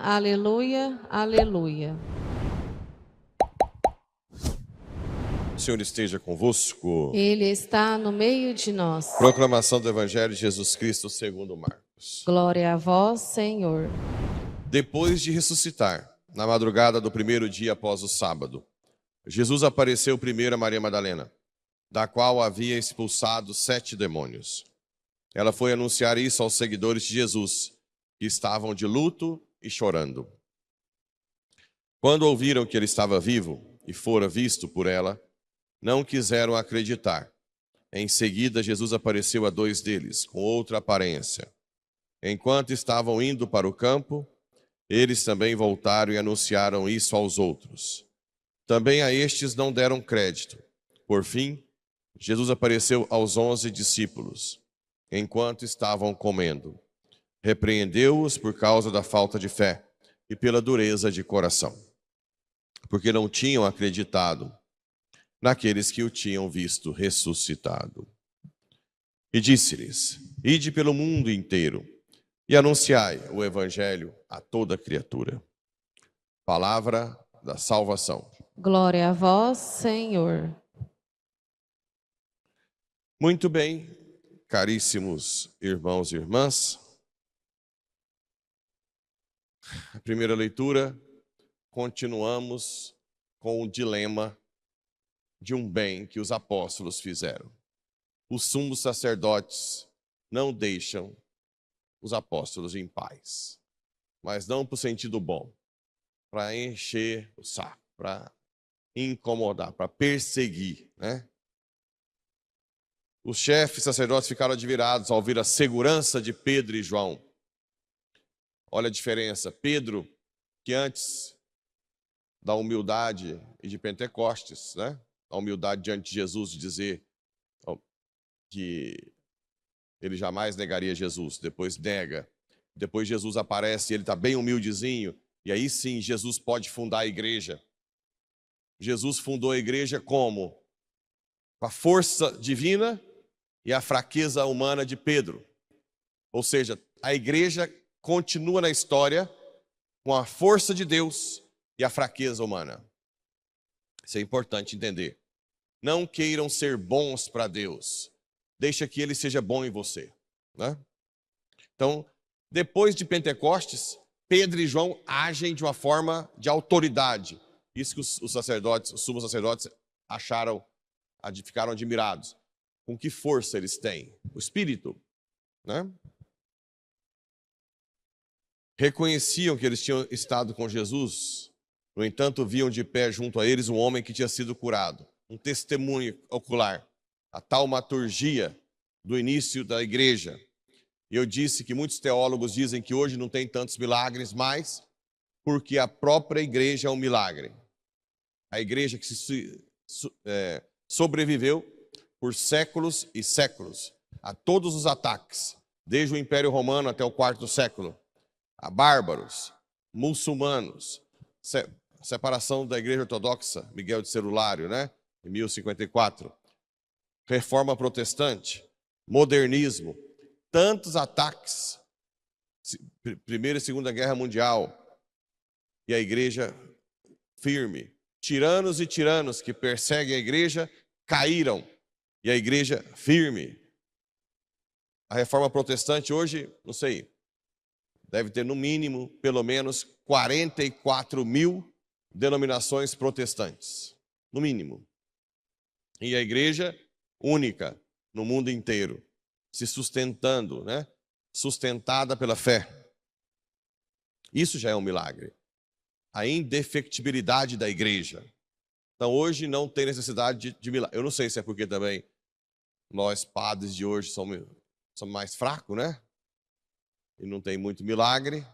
aleluia, aleluia. O Senhor esteja convosco. Ele está no meio de nós. Proclamação do Evangelho de Jesus Cristo segundo Marcos. Glória a vós, Senhor. Depois de ressuscitar, na madrugada do primeiro dia após o sábado, Jesus apareceu primeiro a Maria Madalena, da qual havia expulsado 7 demônios. Ela foi anunciar isso aos seguidores de Jesus, que estavam de luto e chorando. Quando ouviram que ele estava vivo e fora visto por ela, não quiseram acreditar. Em seguida, Jesus apareceu a 2 deles, com outra aparência. Enquanto estavam indo para o campo, eles também voltaram e anunciaram isso aos outros. Também a estes não deram crédito. Por fim, Jesus apareceu aos 11 discípulos, enquanto estavam comendo. Repreendeu-os por causa da falta de fé e pela dureza de coração, porque não tinham acreditado naqueles que o tinham visto ressuscitado. E disse-lhes: Ide pelo mundo inteiro e anunciai o evangelho a toda criatura. Palavra da salvação. Glória a vós, Senhor. Muito bem, caríssimos irmãos e irmãs. A primeira leitura, continuamos com o dilema de um bem que os apóstolos fizeram. Os sumos sacerdotes não deixam os apóstolos em paz, mas não para o sentido bom, para encher o saco, para incomodar, para perseguir, né? Os chefes sacerdotes ficaram admirados ao ouvir a segurança de Pedro e João. Olha a diferença. Pedro, que antes da humildade e de Pentecostes, né? A humildade diante de Jesus, de dizer que ele jamais negaria Jesus, depois nega. Depois Jesus aparece e ele está bem humildezinho, e aí sim Jesus pode fundar a igreja. Jesus fundou a igreja como? Com a força divina e a fraqueza humana de Pedro. Ou seja, a igreja continua na história com a força de Deus e a fraqueza humana. Isso é importante entender. Não queiram ser bons para Deus. Deixa que Ele seja bom em você, né? Então, depois de Pentecostes, Pedro e João agem de uma forma de autoridade. Isso que os sacerdotes, os sumos sacerdotes acharam, ficaram admirados. Com que força eles têm? O Espírito, né? Reconheciam que eles tinham estado com Jesus. No entanto, viam de pé junto a eles um homem que tinha sido curado. Um testemunho ocular. A taumaturgia do início da igreja. E eu disse que muitos teólogos dizem que hoje não tem tantos milagres mais, porque a própria igreja é um milagre. A igreja que sobreviveu por séculos e séculos a todos os ataques, desde o Império Romano até o 4º século, a bárbaros, muçulmanos, separação da igreja ortodoxa, Miguel de Celulário, né, em 1054, reforma protestante, modernismo, tantos ataques, Primeira e Segunda Guerra Mundial, e a igreja firme. Tiranos e tiranos que perseguem a igreja caíram, e a igreja firme. A reforma protestante hoje, não sei, deve ter no mínimo, pelo menos, 44.000 denominações protestantes, no mínimo. E a igreja única no mundo inteiro, se sustentando, né? Sustentada pela fé. Isso já é um milagre. A indefectibilidade da igreja. Então hoje não tem necessidade de milagre. Eu não sei se é porque também nós padres de hoje somos mais fracos, né? E não tem muito milagre.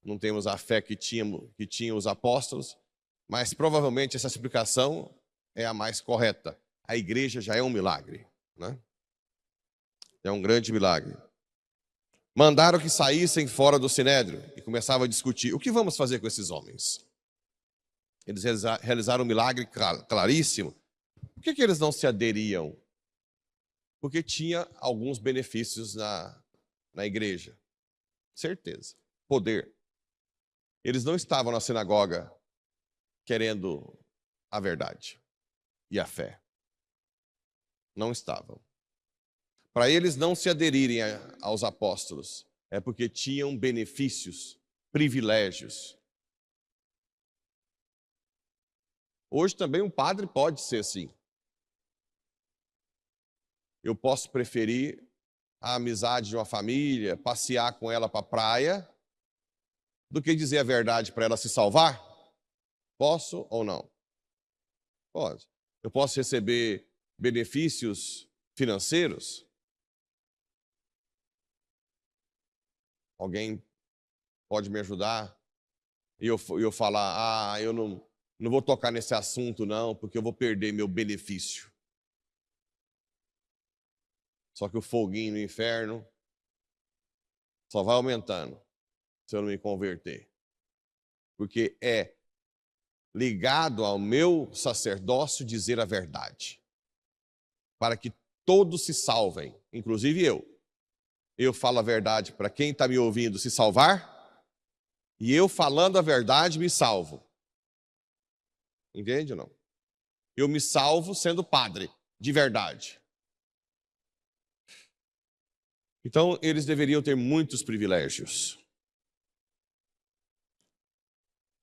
Não temos a fé que tinham os apóstolos. Mas provavelmente essa explicação é a mais correta. A igreja já é um milagre, né? É um grande milagre. Mandaram que saíssem fora do sinédrio e começavam a discutir: o que vamos fazer com esses homens? Eles realizaram um milagre claríssimo. Por que eles não se aderiam? Porque tinha alguns benefícios na igreja. Certeza. Poder. Eles não estavam na sinagoga querendo a verdade e a fé. Não estavam. Para eles não se aderirem aos apóstolos, é porque tinham benefícios, privilégios. Hoje também um padre pode ser assim. Eu posso preferir a amizade de uma família, passear com ela para a praia, do que dizer a verdade para ela se salvar? Posso ou não? Pode. Eu posso receber benefícios financeiros? Alguém pode me ajudar? E eu falar, eu não vou tocar nesse assunto não, porque eu vou perder meu benefício. Só que o foguinho no inferno só vai aumentando se eu não me converter. Porque é ligado ao meu sacerdócio dizer a verdade. Para que todos se salvem, inclusive eu. Eu falo a verdade para quem está me ouvindo se salvar, e eu falando a verdade me salvo. Entende ou não? Eu me salvo sendo padre, de verdade. Então, eles deveriam ter muitos privilégios.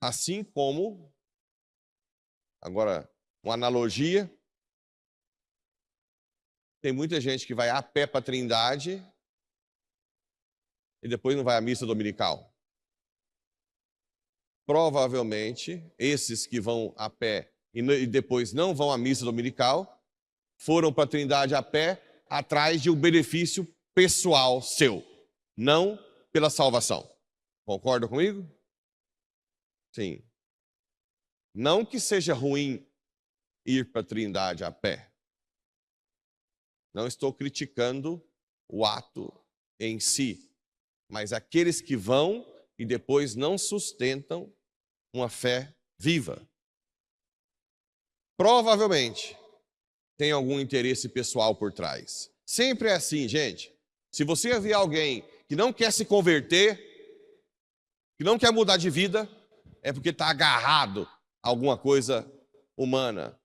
Assim como, agora, uma analogia, tem muita gente que vai a pé para a Trindade e depois não vai à missa dominical. Provavelmente, esses que vão a pé e depois não vão à missa dominical, foram para a Trindade a pé atrás de um benefício pessoal seu, não pela salvação. Concorda comigo? Sim. Não que seja ruim ir para a Trindade a pé. Não estou criticando o ato em si, mas aqueles que vão e depois não sustentam uma fé viva. Provavelmente tem algum interesse pessoal por trás. Sempre é assim, gente. Se você ver alguém que não quer se converter, que não quer mudar de vida, é porque está agarrado a alguma coisa humana,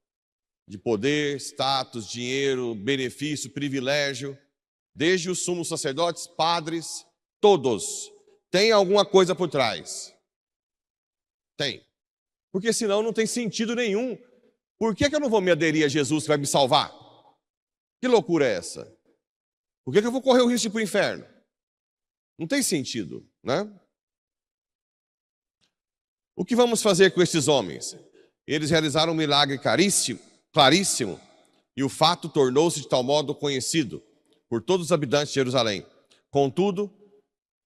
de poder, status, dinheiro, benefício, privilégio, desde os sumos sacerdotes, padres, todos têm alguma coisa por trás. Tem. Porque senão não tem sentido nenhum. Por que eu não vou me aderir a Jesus que vai me salvar? Que loucura é essa? Por que eu vou correr o risco de ir para o inferno? Não tem sentido, né? O que vamos fazer com esses homens? Eles realizaram um milagre claríssimo, e o fato tornou-se de tal modo conhecido por todos os habitantes de Jerusalém. Contudo,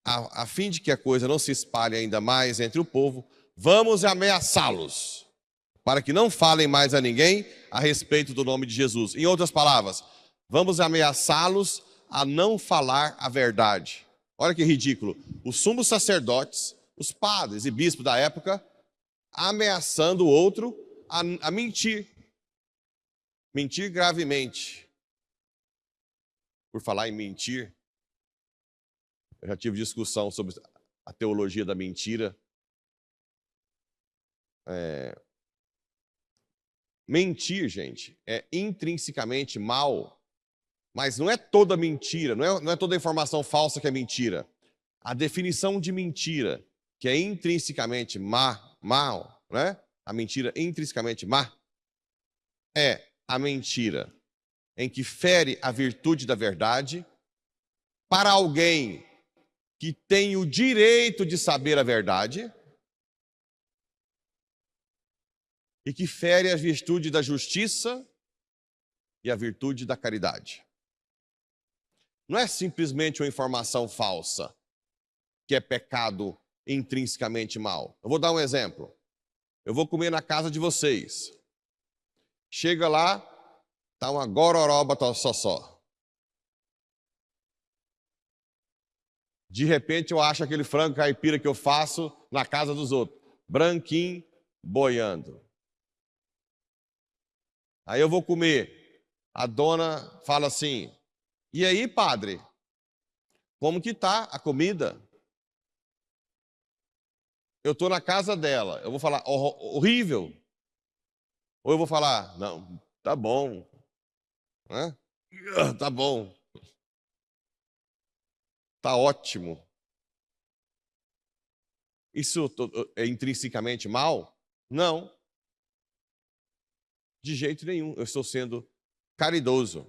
a fim de que a coisa não se espalhe ainda mais entre o povo, vamos ameaçá-los, para que não falem mais a ninguém a respeito do nome de Jesus. Em outras palavras, vamos ameaçá-los a não falar a verdade. Olha que ridículo. Os sumos sacerdotes, os padres e bispos da época, ameaçando o outro a mentir. Mentir gravemente. Por falar em mentir, eu já tive discussão sobre a teologia da mentira. Mentir, gente, é intrinsecamente mal, mas não é toda mentira, não é toda informação falsa que é mentira. A definição de mentira, que é intrinsecamente mal, né? A mentira intrinsecamente má, é a mentira em que fere a virtude da verdade para alguém que tem o direito de saber a verdade e que fere a virtude da justiça e a virtude da caridade. Não é simplesmente uma informação falsa, que é pecado intrinsecamente mal. Eu vou dar um exemplo. Eu vou comer na casa de vocês. Chega lá, tá uma gororoba só. De repente eu acho aquele frango caipira que eu faço na casa dos outros, branquinho, boiando. Aí eu vou comer. A dona fala assim: "E aí, padre? Como que tá a comida?" eu estou na casa dela, eu vou falar horrível? Ou eu vou falar, não, tá bom, né? Tá bom, tá ótimo. Isso é intrinsecamente mal? Não, de jeito nenhum. Eu estou sendo caridoso.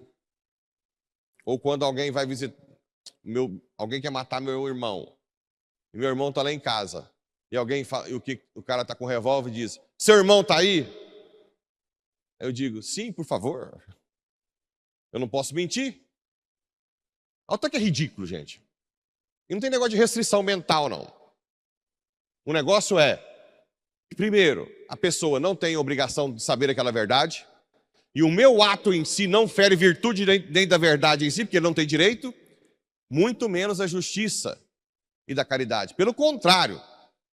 Ou quando alguém vai visitar, alguém quer matar meu irmão, e meu irmão está lá em casa, e alguém fala, e o cara está com um revólver e diz, seu irmão está aí? Eu digo, sim, por favor. Eu não posso mentir. Olha até que é ridículo, gente. E não tem negócio de restrição mental, não. O negócio é, primeiro, a pessoa não tem obrigação de saber aquela verdade, e o meu ato em si não fere virtude dentro da verdade em si, porque ele não tem direito, muito menos a justiça e da caridade. Pelo contrário,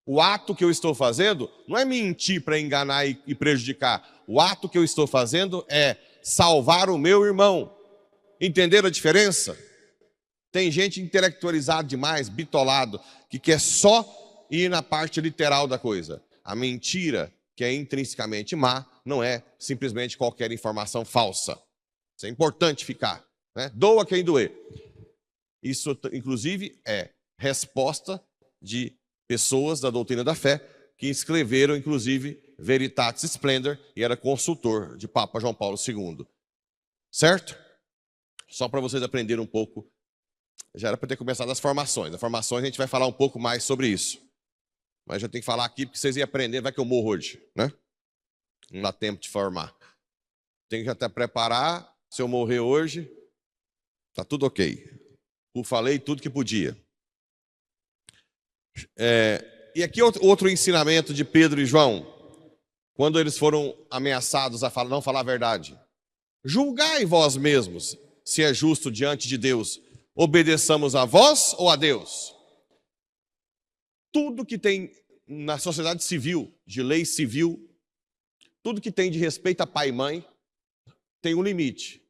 o ato que eu estou fazendo não é mentir para enganar e prejudicar. O ato que eu estou fazendo é salvar o meu irmão. Entenderam a diferença? Tem gente intelectualizada demais, bitolado, que quer só ir na parte literal da coisa. A mentira, que é intrinsecamente má, não é simplesmente qualquer informação falsa. Isso é importante ficar, né? Doa quem doer. Isso, inclusive, é resposta de pessoas da doutrina da fé que escreveram, inclusive, Veritatis Splendor, e era consultor de Papa João Paulo II. Certo? Só para vocês aprenderem um pouco. Já era para ter começado as formações. As formações a gente vai falar um pouco mais sobre isso. Mas já tem que falar aqui porque vocês iam aprender, vai que eu morro hoje, né? Não dá tempo de formar. Tem que até preparar, se eu morrer hoje, tá tudo ok. Eu falei tudo que podia. E aqui outro ensinamento de Pedro e João, quando eles foram ameaçados a não falar a verdade. Julgai vós mesmos se é justo diante de Deus. Obedeçamos a vós ou a Deus? Tudo que tem na sociedade civil, de lei civil, tudo que tem de respeito a pai e mãe, tem um limite.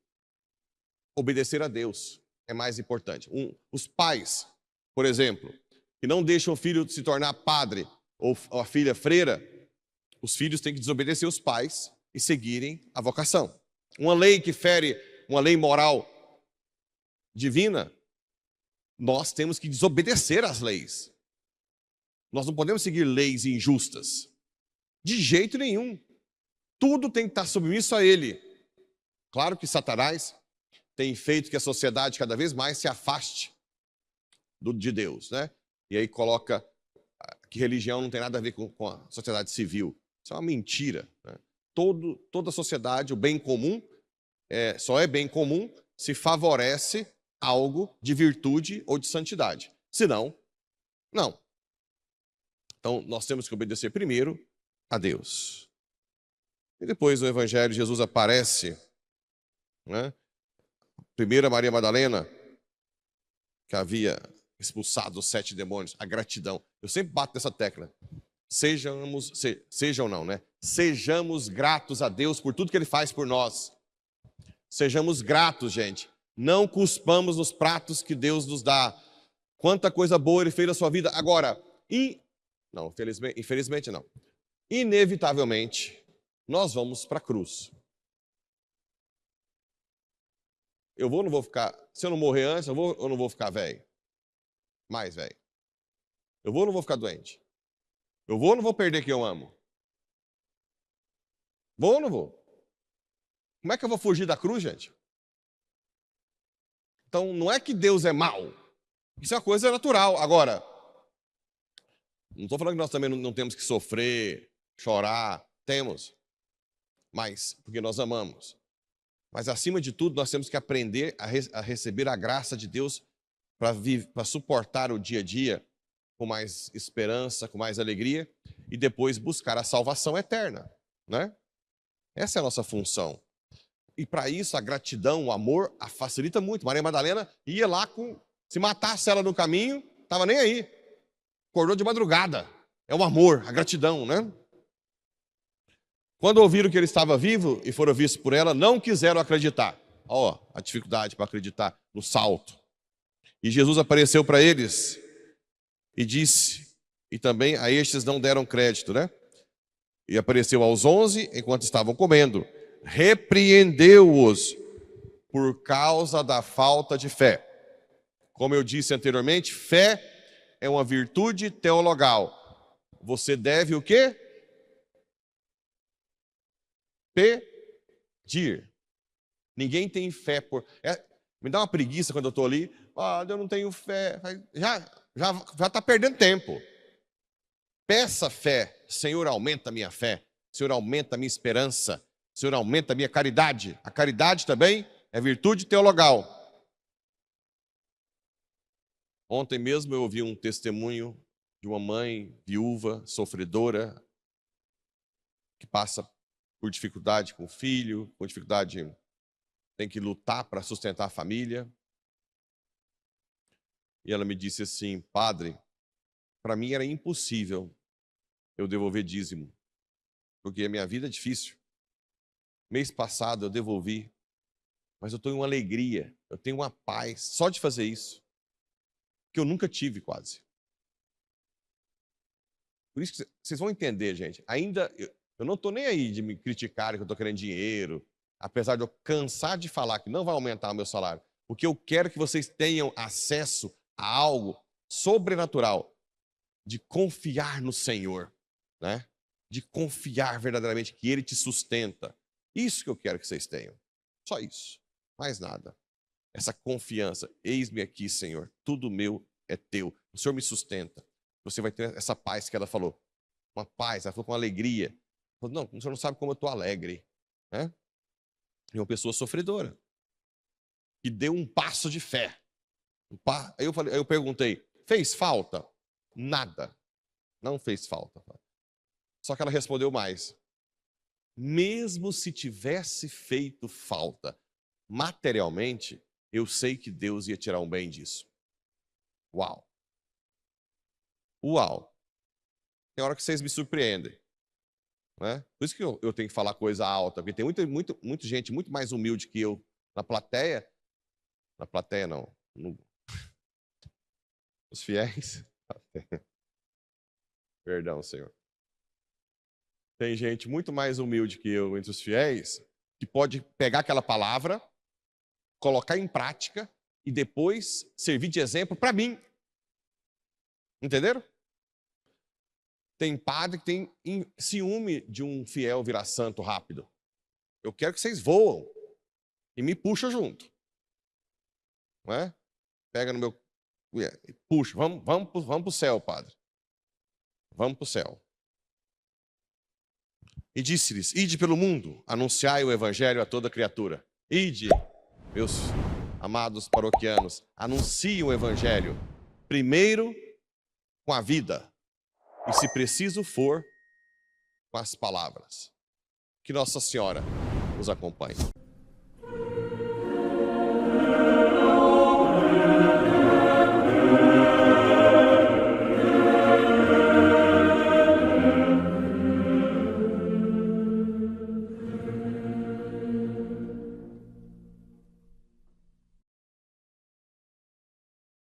Obedecer a Deus é mais importante. Os pais, por exemplo, que não deixam o filho se tornar padre ou a filha freira, os filhos têm que desobedecer os pais e seguirem a vocação. Uma lei que fere, uma lei moral divina, nós temos que desobedecer às leis. Nós não podemos seguir leis injustas. De jeito nenhum. Tudo tem que estar submisso a ele. Claro que Satanás tem feito que a sociedade cada vez mais se afaste de Deus, né? E aí coloca que religião não tem nada a ver com a sociedade civil. Isso é uma mentira, né? Toda a sociedade, o bem comum, só é bem comum se favorece algo de virtude ou de santidade. Senão, não. Então, nós temos que obedecer primeiro a Deus. E depois no Evangelho, Jesus aparece, né? Primeiro, Maria Madalena, que havia expulsado os 7 demônios, a gratidão. Eu sempre bato nessa tecla. Sejam não, né? Sejamos gratos a Deus por tudo que Ele faz por nós. Sejamos gratos, gente. Não cuspamos nos pratos que Deus nos dá. Quanta coisa boa Ele fez na sua vida. Agora, não, infelizmente não. Inevitavelmente, nós vamos para a cruz. Eu vou ou não vou ficar... Se eu não morrer antes, eu vou ou não vou ficar velho? Mais velho. Eu vou ou não vou ficar doente? Eu vou ou não vou perder quem eu amo? Vou ou não vou? Como é que eu vou fugir da cruz, gente? Então, não é que Deus é mau. Isso é uma coisa natural. Agora, não estou falando que nós também não temos que sofrer, chorar. Temos. Mas, porque nós amamos. Mas, acima de tudo, nós temos que aprender a receber a graça de Deus para suportar o dia a dia com mais esperança, com mais alegria e depois buscar a salvação eterna, né? Essa é a nossa função. E para isso, a gratidão, o amor, facilita muito. Maria Madalena ia lá, se matasse ela no caminho, estava nem aí. Acordou de madrugada. É o amor, a gratidão, né? Quando ouviram que ele estava vivo e foram vistos por ela, não quiseram acreditar. Ó, a dificuldade para acreditar no salto. E Jesus apareceu para eles e disse e também a estes não deram crédito, né? E apareceu aos 11 enquanto estavam comendo. Repreendeu-os por causa da falta de fé. Como eu disse anteriormente, fé é uma virtude teologal. Você deve o quê? Pedir. Ninguém tem fé por... me dá uma preguiça quando eu estou ali. Eu não tenho fé. Já está perdendo tempo. Peça fé. Senhor, aumenta a minha fé. Senhor, aumenta a minha esperança. Senhor, aumenta a minha caridade. A caridade também é virtude teologal. Ontem mesmo eu ouvi um testemunho de uma mãe viúva, sofredora, que passa por dificuldade com o filho, com dificuldade, tem que lutar para sustentar a família. E ela me disse assim: padre, para mim era impossível eu devolver dízimo, porque a minha vida é difícil. Mês passado eu devolvi, mas eu estou em uma alegria, eu tenho uma paz só de fazer isso, que eu nunca tive quase. Por isso que vocês vão entender, gente. Ainda, eu não estou nem aí de me criticar que eu estou querendo dinheiro, apesar de eu cansar de falar que não vai aumentar o meu salário, porque eu quero que vocês tenham acesso a algo sobrenatural, de confiar no Senhor, né? De confiar verdadeiramente que Ele te sustenta. Isso que eu quero que vocês tenham. Só isso. Mais nada. Essa confiança. Eis-me aqui, Senhor. Tudo meu é teu. O Senhor me sustenta. Você vai ter essa paz que ela falou. Uma paz, ela falou com alegria. Falou, não, o Senhor não sabe como eu estou alegre. Né? E uma pessoa sofredora. Que deu um passo de fé. Aí eu perguntei, fez falta? Nada. Não fez falta. Só que ela respondeu mais. Mesmo se tivesse feito falta, materialmente, eu sei que Deus ia tirar um bem disso. Uau! Uau! Tem hora que vocês me surpreendem. Né? Por isso que eu tenho que falar coisa alta, porque tem muita gente muito mais humilde que eu na plateia. Na plateia não. Os fiéis. Perdão, Senhor. Tem gente muito mais humilde que eu entre os fiéis, que pode pegar aquela palavra, colocar em prática e depois servir de exemplo para mim. Entenderam? Tem padre que tem ciúme de um fiel virar santo rápido. Eu quero que vocês voam e me puxam junto. Não é? Pega no meu... Puxa, vamos para o céu, padre. Vamos para o céu. E disse-lhes, ide pelo mundo, anunciai o evangelho a toda criatura. Ide, meus amados paroquianos, anunciem o evangelho, primeiro com a vida, e se preciso for, com as palavras. Que Nossa Senhora os acompanhe.